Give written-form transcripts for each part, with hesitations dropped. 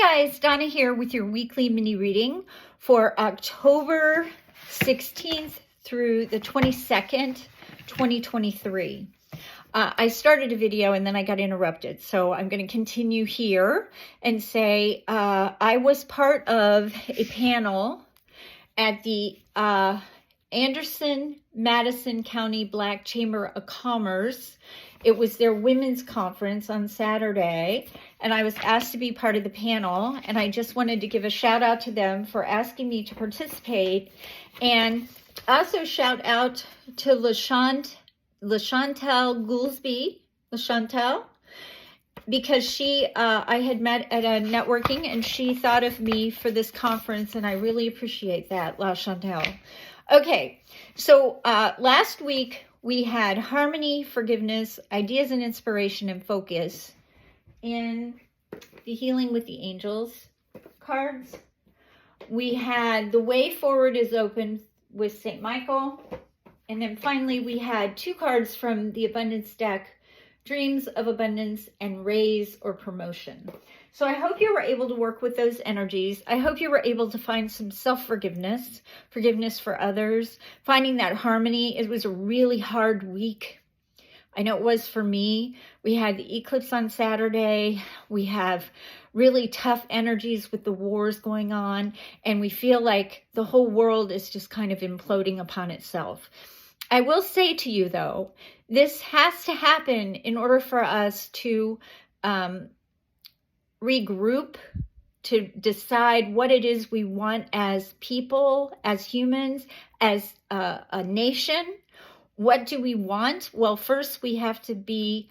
Hi guys, Donna here with your weekly mini reading for October 16th through the 22nd, 2023. I started a video and then I got interrupted, so I'm going to continue here and say I was part of a panel at the Anderson, Madison County Black Chamber of Commerce. It was their women's conference on Saturday, and I was asked to be part of the panel, and I just wanted to give a shout out to them for asking me to participate, and also shout out to LaChantel Goolsby, LaChantel, because I had met at a networking, and she thought of me for this conference, and I really appreciate that, LaChantel. Okay, so last week, we had harmony, forgiveness, ideas and inspiration and focus in the Healing with the Angels cards. We had the way forward is open with St. Michael. And then finally, we had two cards from the abundance deck, dreams of abundance and raise or promotion. So I hope you were able to work with those energies. I hope you were able to find some self-forgiveness, forgiveness for others, finding that harmony. It was a really hard week. I know it was for me. We had the eclipse on Saturday. We have really tough energies with the wars going on, and we feel like the whole world is just kind of imploding upon itself. I will say to you, though, this has to happen in order for us to regroup, to decide what it is we want as people, as humans, as a nation. What do we want? Well, first we have to be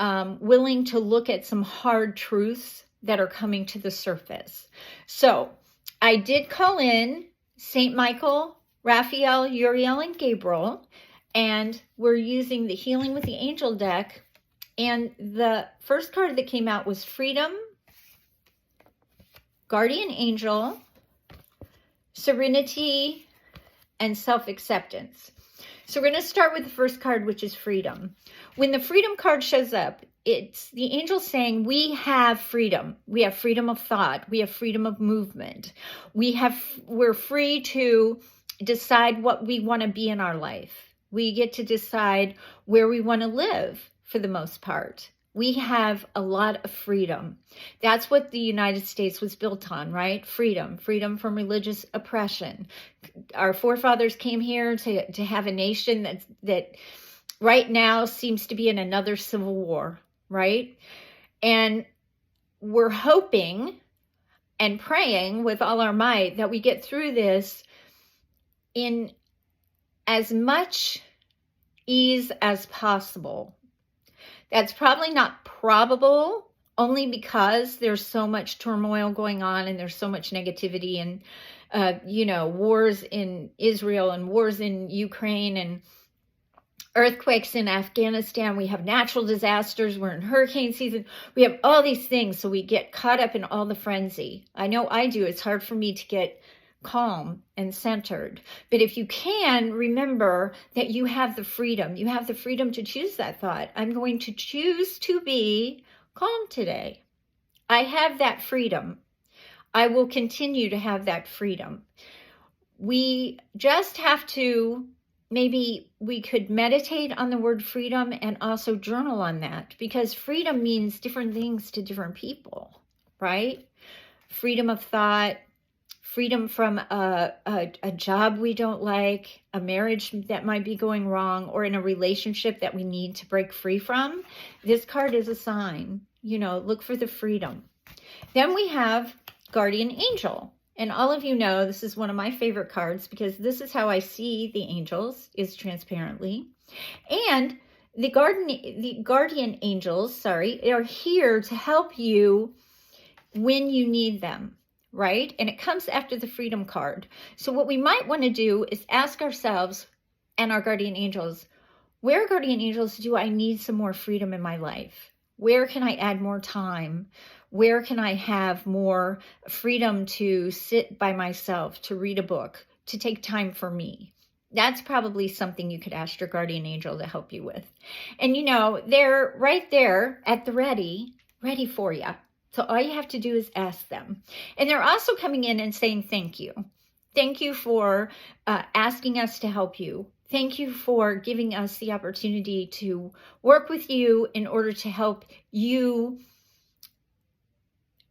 willing to look at some hard truths that are coming to the surface. So I did call in St. Michael, Raphael, Uriel, and Gabriel, and we're using the Healing with the Angel deck. And the first card that came out was Freedom, Guardian Angel, Serenity, and Self-Acceptance. So we're going to start with the first card, which is Freedom. When the Freedom card shows up, it's the angel saying we have freedom. We have freedom of thought. We have freedom of movement. We're free to decide what we want to be in our life. We get to decide where we want to live for the most part. We have a lot of freedom. That's what the United States was built on, right? Freedom, freedom from religious oppression. Our forefathers came here to have a nation that right now seems to be in another civil war, right? And we're hoping and praying with all our might that we get through this in as much ease as possible. That's probably not probable, only because there's so much turmoil going on and there's so much negativity and, wars in Israel and wars in Ukraine and earthquakes in Afghanistan. We have natural disasters. We're in hurricane season. We have all these things, so we get caught up in all the frenzy. I know I do. It's hard for me to get calm and centered. But if you can, remember that you have the freedom. You have the freedom to choose that thought. I'm going to choose to be calm today. I have that freedom. I will continue to have that freedom. We just have to, maybe we could meditate on the word freedom and also journal on that, because freedom means different things to different people, right? Freedom of thought, freedom from a job we don't like, a marriage that might be going wrong, or in a relationship that we need to break free from. This card is a sign, look for the freedom. Then we have Guardian Angel. And all of you know this is one of my favorite cards because this is how I see the angels, is transparently. And the guardian angels, are here to help you when you need them. Right? And it comes after the Freedom card. So what we might want to do is ask ourselves and our guardian angels, where, guardian angels, do I need some more freedom in my life? Where can I add more time? Where can I have more freedom to sit by myself, to read a book, to take time for me? That's probably something you could ask your guardian angel to help you with. And they're right there at the ready for you. So all you have to do is ask them. And they're also coming in and saying thank you. Thank you for asking us to help you. Thank you for giving us the opportunity to work with you in order to help you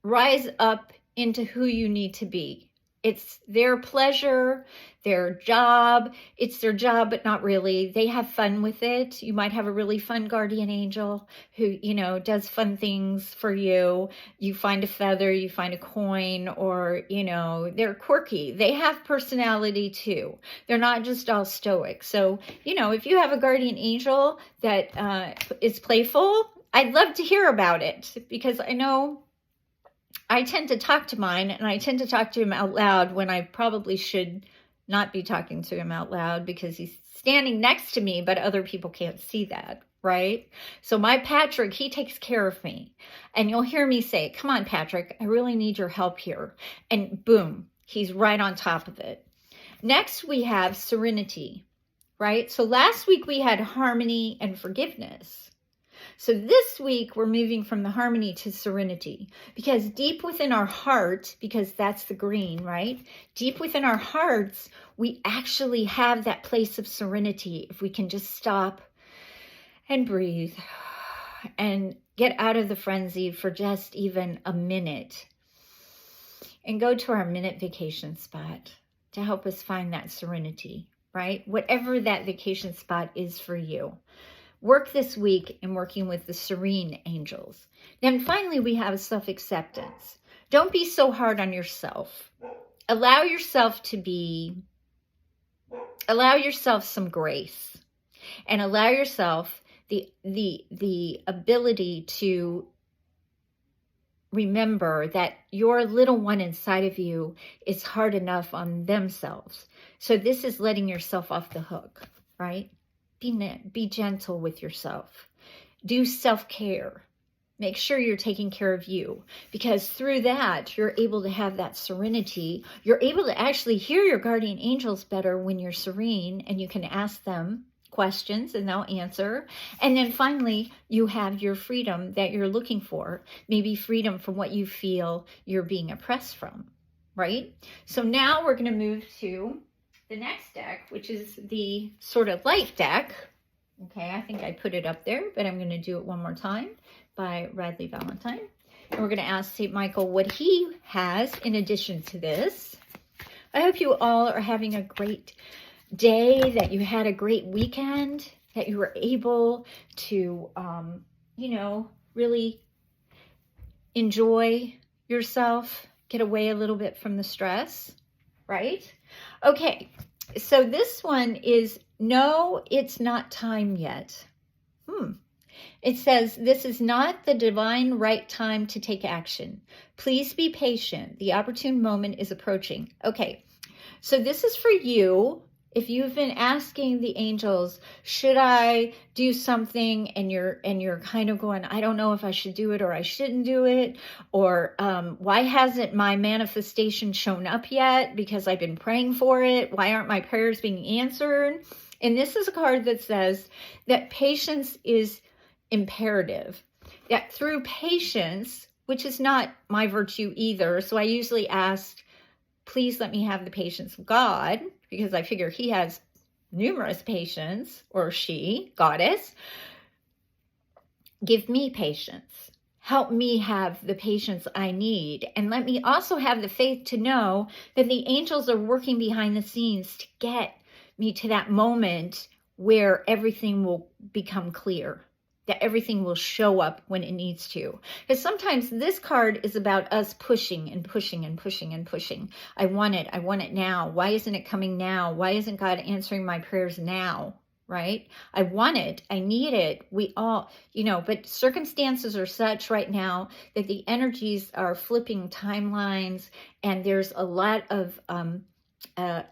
rise up into who you need to be. It's their pleasure, their job. It's their job, but not really. They have fun with it. You might have a really fun guardian angel who, does fun things for you. You find a feather, you find a coin, or, they're quirky. They have personality too. They're not just all stoic. So, if you have a guardian angel that is playful, I'd love to hear about it, because I know I tend to talk to mine, and I tend to talk to him out loud when I probably should not be talking to him out loud, because he's standing next to me, but other people can't see that, right? So my Patrick, he takes care of me. And you'll hear me say, come on, Patrick, I really need your help here. And boom, he's right on top of it. Next, we have Serenity, right? So last week we had harmony and forgiveness. So this week, we're moving from the harmony to serenity, because deep within our heart, because that's the green, right? Deep within our hearts, we actually have that place of serenity if we can just stop and breathe and get out of the frenzy for just even a minute and go to our minute vacation spot to help us find that serenity, right? Whatever that vacation spot is for you. Work this week in working with the serene angels. Then finally, we have self-acceptance. Don't be so hard on yourself. Allow yourself some grace, and allow yourself the ability to remember that your little one inside of you is hard enough on themselves. So this is letting yourself off the hook, right? Be gentle with yourself. Do self-care. Make sure you're taking care of you, because through that, you're able to have that serenity. You're able to actually hear your guardian angels better when you're serene, and you can ask them questions and they'll answer. And then finally, you have your freedom that you're looking for. Maybe freedom from what you feel you're being oppressed from, right? So now we're going to move to the next deck, which is the sort of light deck. Okay, I think I put it up there, but I'm going to do it one more time, by Radley Valentine. And we're going to ask St. Michael what he has in addition to this. I hope you all are having a great day, that you had a great weekend, that you were able to, really enjoy yourself, get away a little bit from the stress, right? Okay, so this one is, no, it's not time yet. It says, this is not the divine right time to take action. Please be patient. The opportune moment is approaching. Okay, so this is for you. If you've been asking the angels, should I do something, and you're kind of going, I don't know if I should do it or I shouldn't do it, or why hasn't my manifestation shown up yet, because I've been praying for it? Why aren't my prayers being answered? And this is a card that says that patience is imperative. That through patience, which is not my virtue either, so I usually ask, please let me have the patience of God, because I figure he has numerous patience, or she, goddess. Give me patience. Help me have the patience I need. And let me also have the faith to know that the angels are working behind the scenes to get me to that moment where everything will become clear, that everything will show up when it needs to. Because sometimes this card is about us pushing and pushing and pushing and pushing. I want it now. Why isn't it coming now? Why isn't God answering my prayers now? Right? I want it. I need it. We all, but circumstances are such right now that the energies are flipping timelines, and there's a lot of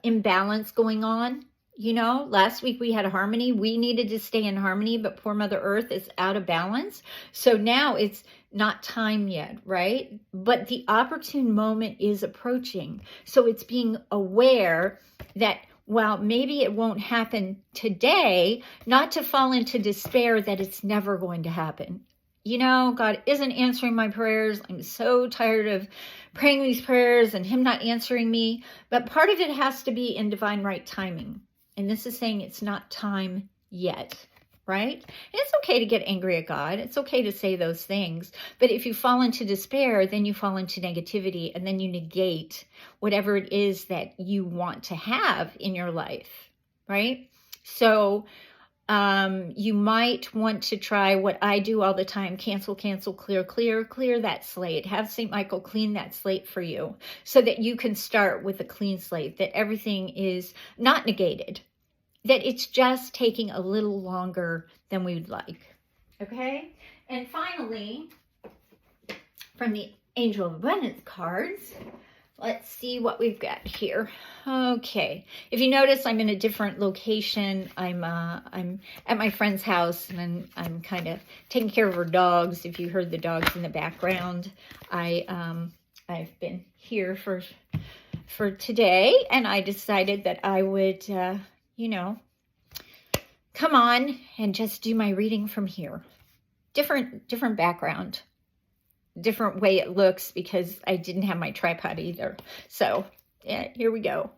imbalance going on. Last week we had harmony. We needed to stay in harmony, but poor Mother Earth is out of balance. So now it's not time yet, right? But the opportune moment is approaching. So it's being aware that while maybe it won't happen today, not to fall into despair that it's never going to happen. God isn't answering my prayers. I'm so tired of praying these prayers and him not answering me. But part of it has to be in divine right timing. And this is saying it's not time yet, right? And it's okay to get angry at God. It's okay to say those things. But if you fall into despair, then you fall into negativity, and then you negate whatever it is that you want to have in your life, right? So you might want to try what I do all the time: cancel, cancel, clear, clear, clear that slate. Have St. Michael clean that slate for you so that you can start with a clean slate, that everything is not negated, that it's just taking a little longer than we would like. Okay? And finally, from the Angel of Abundance cards, let's see what we've got here. Okay. If you notice, I'm in a different location. I'm at my friend's house, and I'm kind of taking care of her dogs. If you heard the dogs in the background, I've been here for today, and I decided that I would, come on and just do my reading from here. Different background. Different way it looks because I didn't have my tripod either. So yeah, here we go.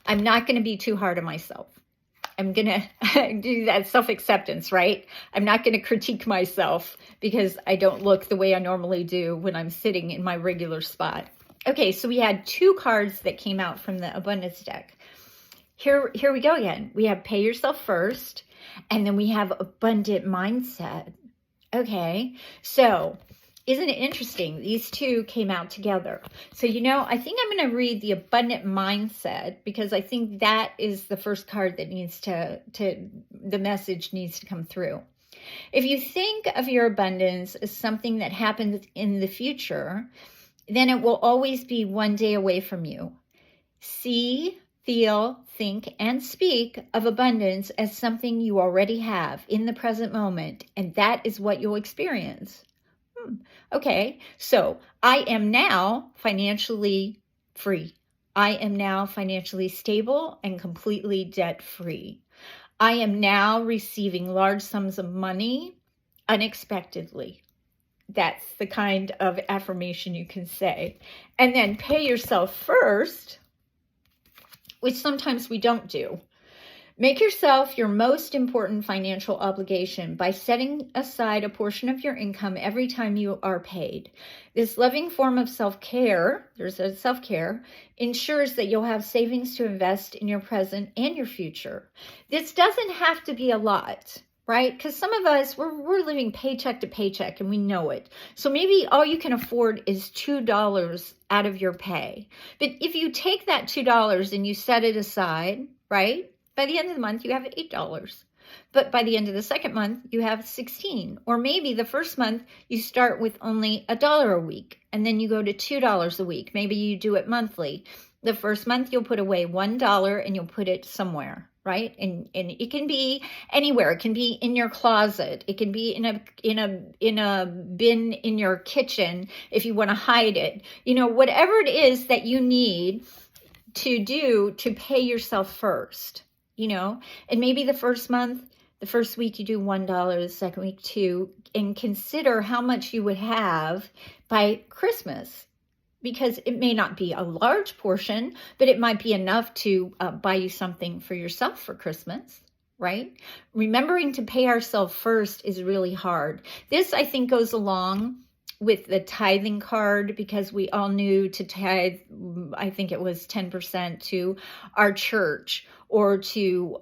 I'm not going to be too hard on myself. I'm going to do that self-acceptance, right? I'm not going to critique myself because I don't look the way I normally do when I'm sitting in my regular spot. Okay, so we had 2 cards that came out from the abundance deck. Here we go again. We have pay yourself first, and then we have abundant mindset. Okay, so isn't it interesting? These 2 came out together. So, I think I'm going to read the abundant mindset because I think that is the first card that needs the message needs to come through. If you think of your abundance as something that happens in the future, then it will always be one day away from you. See, feel, think, and speak of abundance as something you already have in the present moment, and that is what you'll experience. Okay, so I am now financially free. I am now financially stable and completely debt-free. I am now receiving large sums of money unexpectedly. That's the kind of affirmation you can say. And then pay yourself first, which sometimes we don't do. Make yourself your most important financial obligation by setting aside a portion of your income every time you are paid. This loving form of self-care, ensures that you'll have savings to invest in your present and your future. This doesn't have to be a lot, right? Because some of us, we're living paycheck to paycheck and we know it. So maybe all you can afford is $2 out of your pay. But if you take that $2 and you set it aside, right? By the end of the month, you have $8. But by the end of the second month, you have $16. Or maybe the first month, you start with only $1 a week, and then you go to $2 a week. Maybe you do it monthly. The first month, you'll put away $1 and you'll put it somewhere, right? And it can be anywhere. It can be in your closet. It can be in a bin in your kitchen if you want to hide it. Whatever it is that you need to do to pay yourself first. And maybe the first week you do $1, the second week $2, and consider how much you would have by Christmas, because it may not be a large portion, but it might be enough to buy you something for yourself for Christmas, right? Remembering to pay ourselves first is really hard. This, I think, goes along with the tithing card, because we all knew to tithe, I think it was 10% to our church, or to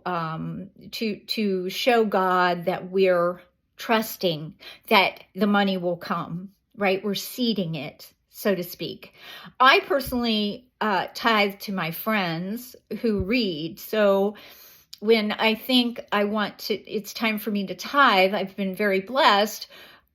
show God that we're trusting that the money will come, right? We're seeding it, so to speak. I personally tithe to my friends who read. So when I think it's time for me to tithe, I've been very blessed.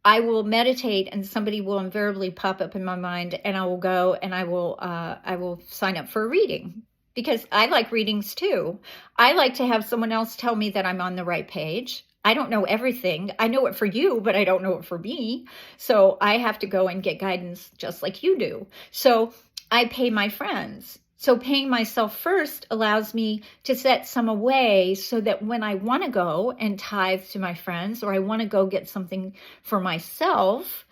I will meditate and somebody will invariably pop up in my mind, and I will go and I will sign up for a reading, because I like readings too. I like to have someone else tell me that I'm on the right page. I don't know everything. I know it for you, but I don't know it for me. So I have to go and get guidance just like you do. So I pay my friends. So paying myself first allows me to set some away so that when I want to go and tithe to my friends, or I want to go get something for myself,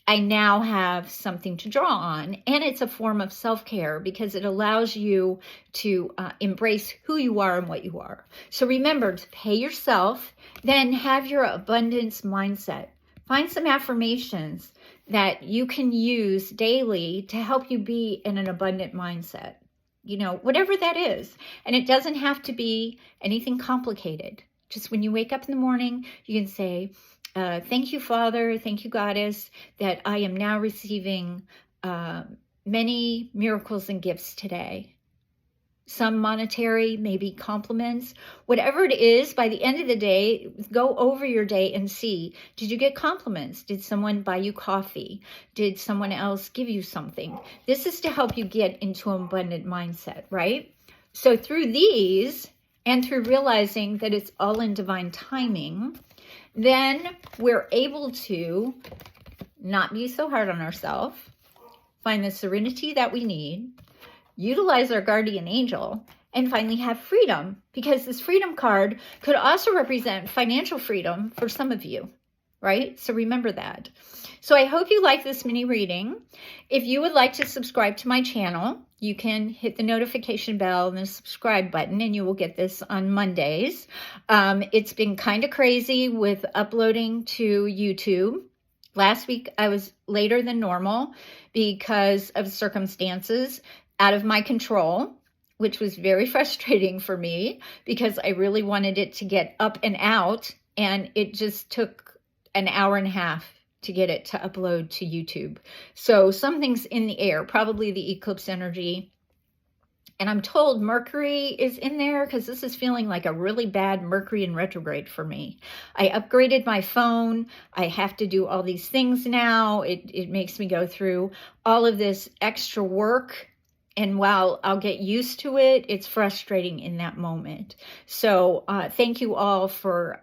I now have something to draw on. And it's a form of self-care because it allows you to embrace who you are and what you are. So remember to pay yourself, then have your abundance mindset. Find some affirmations that you can use daily to help you be in an abundant mindset. You know, whatever that is. And it doesn't have to be anything complicated. Just when you wake up in the morning, you can say, thank you, Father, thank you, Goddess, that I am now receiving many miracles and gifts today. Some monetary, maybe compliments, whatever it is. By the end of the day, go over your day and see, did you get compliments? Did someone buy you coffee? Did someone else give you something? This is to help you get into an abundant mindset, right? So through these, and through realizing that it's all in divine timing, then we're able to not be so hard on ourselves, find the serenity that we need, utilize our guardian angel, and finally have freedom, because this freedom card could also represent financial freedom for some of you, right? So remember that. So I hope you like this mini reading. If you would like to subscribe to my channel, you can hit the notification bell and the subscribe button, and you will get this on Mondays. It's been kind of crazy with uploading to YouTube. Last week I was later than normal because of circumstances out of my control, which was very frustrating for me because I really wanted it to get up and out, and it just took an hour and a half to get it to upload to YouTube. So something's in the air, probably the eclipse energy. And I'm told Mercury is in there because this is feeling like a really bad Mercury in retrograde for me. I upgraded my phone. I have to do all these things now. It makes me go through all of this extra work. And while I'll get used to it, it's frustrating in that moment. So thank you all for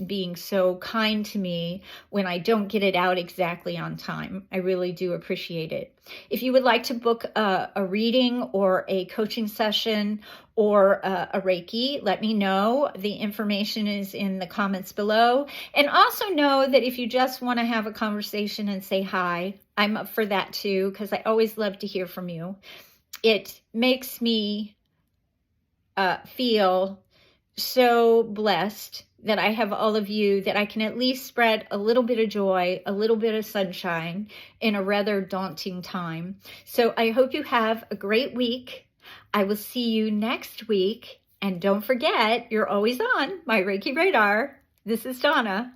being so kind to me when I don't get it out exactly on time. I really do appreciate it. If you would like to book a reading or a coaching session or a Reiki, let me know. The information is in the comments below. And also know that if you just want to have a conversation and say hi, I'm up for that too, because I always love to hear from you. It makes me feel so blessed that I have all of you, that I can at least spread a little bit of joy, a little bit of sunshine in a rather daunting time. So I hope you have a great week. I will see you next week. And don't forget, you're always on my Reiki Radar. This is Donna.